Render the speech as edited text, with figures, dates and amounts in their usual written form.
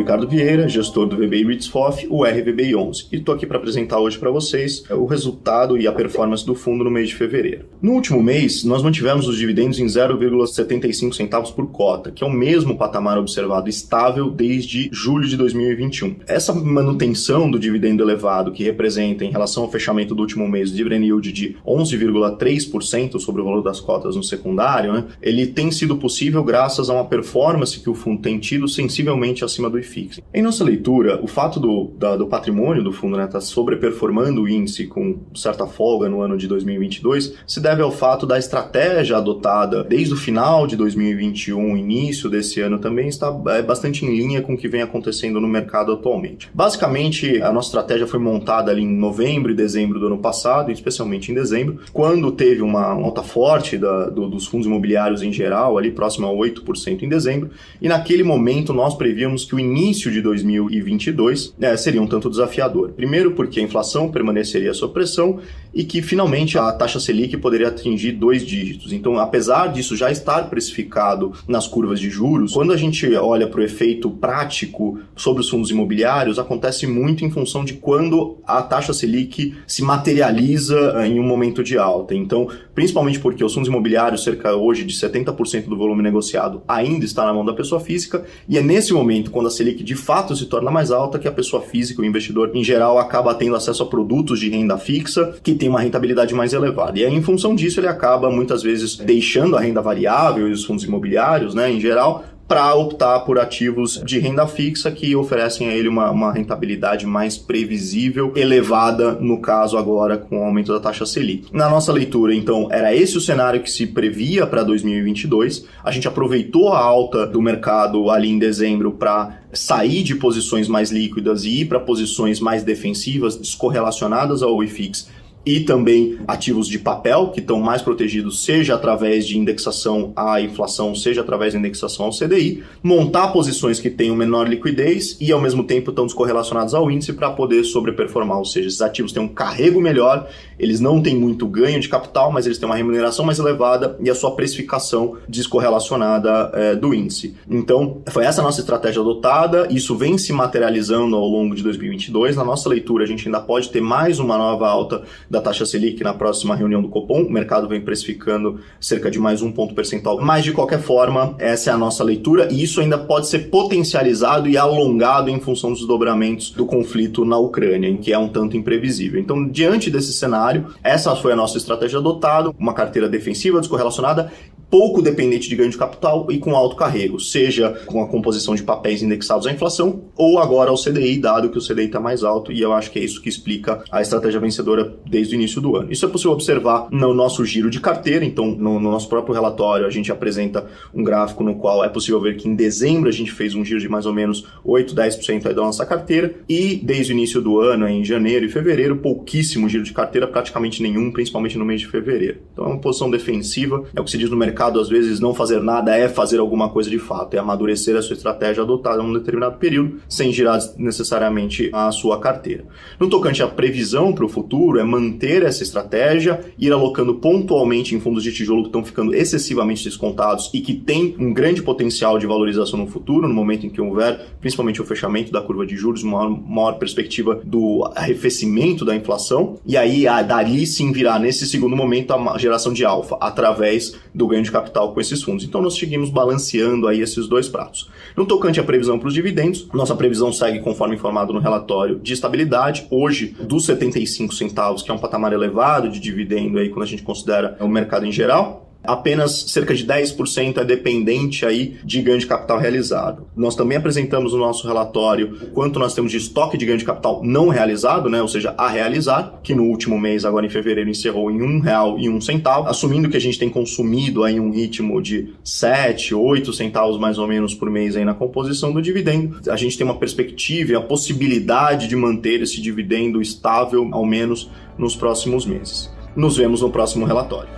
Ricardo Vieira, gestor do VBI REITs-FOF, o RVBI11, e estou aqui para apresentar hoje para vocês o resultado e a performance do fundo no mês de fevereiro. No último mês, nós mantivemos os dividendos em 0,75 centavos por cota, que é o mesmo patamar observado estável desde julho de 2021. Essa manutenção do dividendo elevado, que representa, em relação ao fechamento do último mês, o dividend yield de 11,3% sobre o valor das cotas no secundário, ele tem sido possível graças a uma performance que o fundo tem tido sensivelmente acima do IFIX. Em nossa leitura, o fato do patrimônio do fundo estar sobreperformando o índice com certa folga no ano de 2022 se deve ao fato da estratégia adotada desde o final de 2021, início desse ano também, está bastante em linha com o que vem acontecendo no mercado atualmente. Basicamente, a nossa estratégia foi montada ali em novembro e dezembro do ano passado, especialmente em dezembro, quando teve uma alta forte dos fundos imobiliários em geral, ali próximo a 8% em dezembro, e naquele momento nós prevíamos que o início de 2022 seria um tanto desafiador. Primeiro porque a inflação permaneceria sob pressão e que finalmente a taxa Selic poderia atingir 2 dígitos. Então, apesar disso já estar precificado nas curvas de juros, quando a gente olha para o efeito prático sobre os fundos imobiliários, acontece muito em função de quando a taxa Selic se materializa em um momento de alta. Então, principalmente porque os fundos imobiliários, cerca hoje de 70% do volume negociado, ainda está na mão da pessoa física, e é nesse momento, quando a Selic de fato se torna mais alta, que a pessoa física, o investidor em geral, acaba tendo acesso a produtos de renda fixa que tem uma rentabilidade mais elevada. E aí, em função disso, ele acaba muitas vezes deixando a renda variável e os fundos imobiliários, em geral, para optar por ativos de renda fixa que oferecem a ele uma rentabilidade mais previsível, elevada, no caso agora com o aumento da taxa Selic. Na nossa leitura, então, era esse o cenário que se previa para 2022. A gente aproveitou a alta do mercado ali em dezembro para sair de posições mais líquidas e ir para posições mais defensivas, descorrelacionadas ao IFIX, e também ativos de papel, que estão mais protegidos, seja através de indexação à inflação, seja através de indexação ao CDI, montar posições que tenham menor liquidez e, ao mesmo tempo, estão descorrelacionados ao índice para poder sobreperformar, ou seja, esses ativos têm um carrego melhor, eles não têm muito ganho de capital, mas eles têm uma remuneração mais elevada e a sua precificação descorrelacionada do índice. Então, foi essa a nossa estratégia adotada, isso vem se materializando ao longo de 2022. Na nossa leitura, a gente ainda pode ter mais uma nova alta da taxa Selic na próxima reunião do Copom. O mercado vem precificando cerca de mais 1 ponto percentual. Mas, de qualquer forma, essa é a nossa leitura e isso ainda pode ser potencializado e alongado em função dos desdobramentos do conflito na Ucrânia, em que é um tanto imprevisível. Então, diante desse cenário, essa foi a nossa estratégia adotada, uma carteira defensiva, descorrelacionada, pouco dependente de ganho de capital e com alto carrego, seja com a composição de papéis indexados à inflação ou agora ao CDI, dado que o CDI está mais alto, e eu acho que é isso que explica a estratégia vencedora desde o início do ano. Isso é possível observar no nosso giro de carteira. Então, no nosso próprio relatório, a gente apresenta um gráfico no qual é possível ver que em dezembro a gente fez um giro de mais ou menos 8, 10% aí da nossa carteira, e desde o início do ano, em janeiro e fevereiro, pouquíssimo giro de carteira, praticamente nenhum, principalmente no mês de fevereiro. Então é uma posição defensiva, é o que se diz no mercado, às vezes não fazer nada é fazer alguma coisa de fato, é amadurecer a sua estratégia adotada em um determinado período, sem girar necessariamente a sua carteira. No tocante à previsão para o futuro, é manter essa estratégia, ir alocando pontualmente em fundos de tijolo que estão ficando excessivamente descontados e que tem um grande potencial de valorização no futuro, no momento em que houver, principalmente o fechamento da curva de juros, uma maior perspectiva do arrefecimento da inflação, e aí dali sim virá nesse segundo momento a geração de alfa, através do ganho de capital com esses fundos. Então nós seguimos balanceando aí esses dois pratos. No tocante à previsão para os dividendos, nossa previsão segue conforme informado no relatório de estabilidade, hoje dos 75 centavos, que é um patamar elevado de dividendo aí quando a gente considera o mercado em geral. Apenas cerca de 10% é dependente aí de ganho de capital realizado. Nós também apresentamos no nosso relatório quanto nós temos de estoque de ganho de capital não realizado, ou seja, a realizar, que no último mês, agora em fevereiro, encerrou em R$1,01, assumindo que a gente tem consumido aí um ritmo de 7, 8 centavos mais ou menos por mês aí na composição do dividendo. A gente tem uma perspectiva e a possibilidade de manter esse dividendo estável, ao menos nos próximos meses. Nos vemos no próximo relatório.